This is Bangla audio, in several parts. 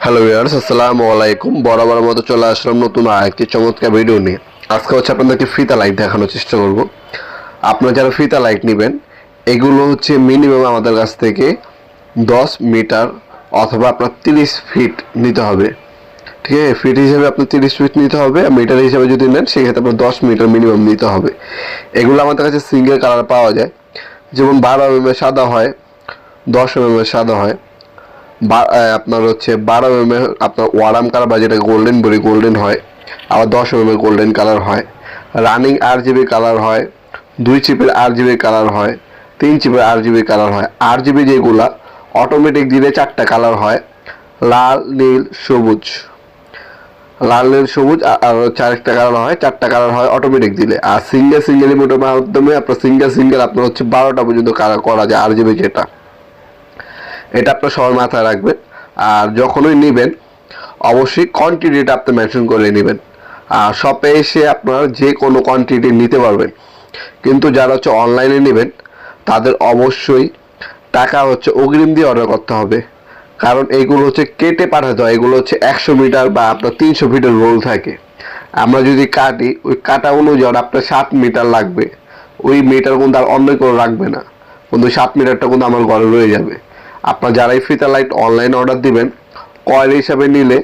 হ্যালো ভিউয়ার্স, আসসালামু আলাইকুম। বরাবর মতো চলে আসলাম নতুন আরেকটি চমৎকার ভিডিও নিয়ে। আজকে হচ্ছে আপনাদেরকে ফিতা লাইট দেখানোর চেষ্টা করব। আপনারা যারা ফিতা লাইট নেবেন, এগুলো হচ্ছে মিনিমাম আমাদের কাছ থেকে 10 মিটার অথবা আপনার 30 ফিট নিতে হবে। ঠিক আছে, ফিট হিসেবে আপনার 30 ফিট নিতে হবে, আর মিটার হিসেবে যদি নেন সেক্ষেত্রে আপনার 10 মিটার মিনিমাম নিতে হবে। এগুলো আমাদের কাছে সিঙ্গেল কালার পাওয়া যায়, যেমন 12 mm সাদা হয়, 10 mm সাদা হয়, আপনার হচ্ছে 12 mm আপনার ওয়ারাম কালার বা যেটা গোল্ডেন বলি গোল্ডেন হয়, আবার 10 mm গোল্ডেন কালার হয়, রানিং RGB কালার হয়, 2 চিপের RGB কালার হয়, 3 চিপের RGB কালার হয়। RGB যেগুলা অটোমেটিক দিলে 4টা কালার হয়, লাল, নীল, সবুজ। লাল, নীল, সবুজ আর হচ্ছে আরেকটা কালার হয়, 4টা কালার হয় অটোমেটিক দিলে। আর সিঙ্গেল রিমোটের মাধ্যমে আপনার সিঙ্গেল আপনার হচ্ছে 12টা পর্যন্ত কালার করা যায় RGB যেটা। এটা আপনার সবার মাথায় রাখবেন। আর যখনই নেবেন অবশ্যই কোয়ান্টিটিটা আপনি মেনশন করে নেবেন। আর শপে এসে আপনার যে কোনো কোয়ান্টিটি নিতে পারবেন, কিন্তু যারা হচ্ছে অনলাইনে নেবেন তাদের অবশ্যই টাকা হচ্ছে অগ্রিম দিয়ে অর্ডার করতে হবে, কারণ এইগুলো হচ্ছে কেটে পাঠাতে হয়। এগুলো হচ্ছে 100 মিটার বা আপনার 300 ফিটের রোল থাকে। আমরা যদি কাটি, ওই কাটা অনুযায়ী আপনার 7 মিটার লাগবে। ওই মিটার কিন্তু আর অন্য কেউ রাখবে না, কিন্তু 7 মিটারটা কিন্তু আমার ঘরে রয়ে যাবে। আপনার যারাই ফিতা লাইট অনলাইন অর্ডার দিবেন, কয়েল হিসাবে নিলে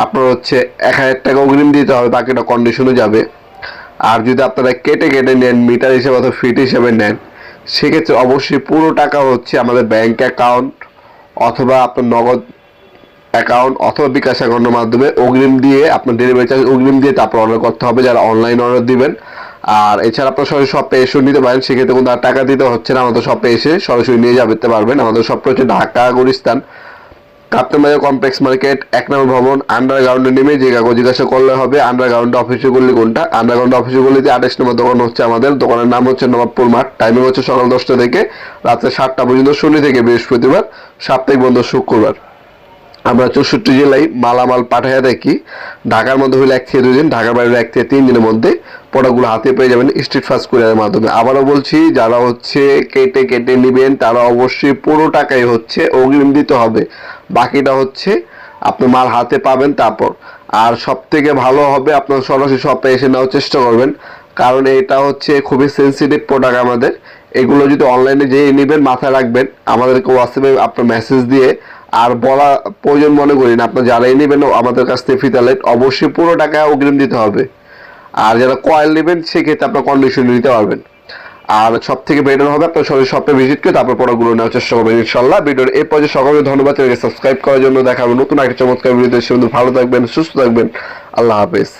আপনার হচ্ছে 1000 টাকা অগ্রিম দিতে হবে, বাকিটা কন্ডিশনে যাবে। আর যদি আপনারা কেটে নেন, মিটার হিসাবে অথবা ফিট হিসাবে নেন, সেক্ষেত্রে অবশ্যই পুরো টাকা হচ্ছে আমাদের ব্যাংক অ্যাকাউন্ট অথবা আপনার নগদ অ্যাকাউন্ট অথবা বিকাশ অ্যাকাউন্টের মাধ্যমে অগ্রিম দিয়ে, আপনার ডেলিভারি চার্জ অগ্রিম দিয়ে তারপর অর্ডার করতে হবে যারা অনলাইন অর্ডার দিবেন। আর এছাড়া আপনার সরাসরি শপে এসে নিতে পারেন, সেক্ষেত্রে কিন্তু আর টাকা দিতে হচ্ছে না। আমাদের শপে এসে সরাসরি নিয়ে যেতে পারবেন। আমাদের শপটা হচ্ছে ঢাকা গুলিস্তান কাপ্তান বাজার কমপ্লেক্স মার্কেট 1 নম্বর ভবন, আন্ডারগ্রাউন্ডে নেমে যে কাগজ জিজ্ঞাসা করলে হবে আন্ডারগ্রাউন্ডে অফিসে গলি কোনটা। আন্ডারগ্রাউন্ড অফিসে গলিতে 28 নম্বর দোকান হচ্ছে আমাদের। দোকানের নাম হচ্ছে নবাবপুর মাঠ। টাইমিং হচ্ছে সকাল 10টা থেকে রাত্রে 7টা পর্যন্ত, শনি থেকে বৃহস্পতিবার, সাপ্তাহিক বন্ধ শুক্রবার। আমরা 64 জেলায় মালামাল পাঠাইয়া দেখি। ঢাকার মধ্যে হলে 1 থেকে 2 দিন, ঢাকার বাইরে 1 থেকে 3 দিনের মধ্যে প্রোডাক্টগুলো হাতে পেয়ে যাবেন স্ট্রিট ফাস্ট কুরিয়ারের মাধ্যমে। আবারও বলছি, যারা হচ্ছে কেটে নেবেন তারা অবশ্যই পুরো টাকাই হচ্ছে অগ্রিম দিতে হবে, বাকিটা হচ্ছে আপনি মাল হাতে পাবেন তারপর। আর সব থেকে ভালো হবে আপনার সরাসরি শপে এসে নেওয়ার চেষ্টা করবেন, কারণ এটা হচ্ছে খুবই সেন্সিটিভ প্রোডাক্ট আমাদের। এগুলো যদি অনলাইনে যেয়ে নেবেন, মাথায় রাখবেন আমাদেরকে হোয়াটসঅ্যাপে আপনার মেসেজ দিয়ে আর বলা প্রয়োজন মনে করি না। আপনার যারাই নেবেন আমাদের কাছ থেকে ফিতা লাইট অবশ্যই পুরো টাকা অগ্রিম দিতে হবে। আর যারা কয়েল নেবেন সেক্ষেত্রে আপনার কন্ডিশন নিতে পারবেন। আর সব থেকে বেটার হবে আপনার সরাসরি শপে ভিজিট করে তারপর প্রোডাক্টগুলো নেওয়ার চেষ্টা করবেন ইনশাল্লাহ। ভিডিওর এই পর্যায়ে সকলকে ধন্যবাদ, সাবস্ক্রাইব করার জন্য। দেখা হবে নতুন একটা চমৎকার ভিডিওতে। সে ভালো থাকবেন, সুস্থ থাকবেন। আল্লাহ হাফেজ।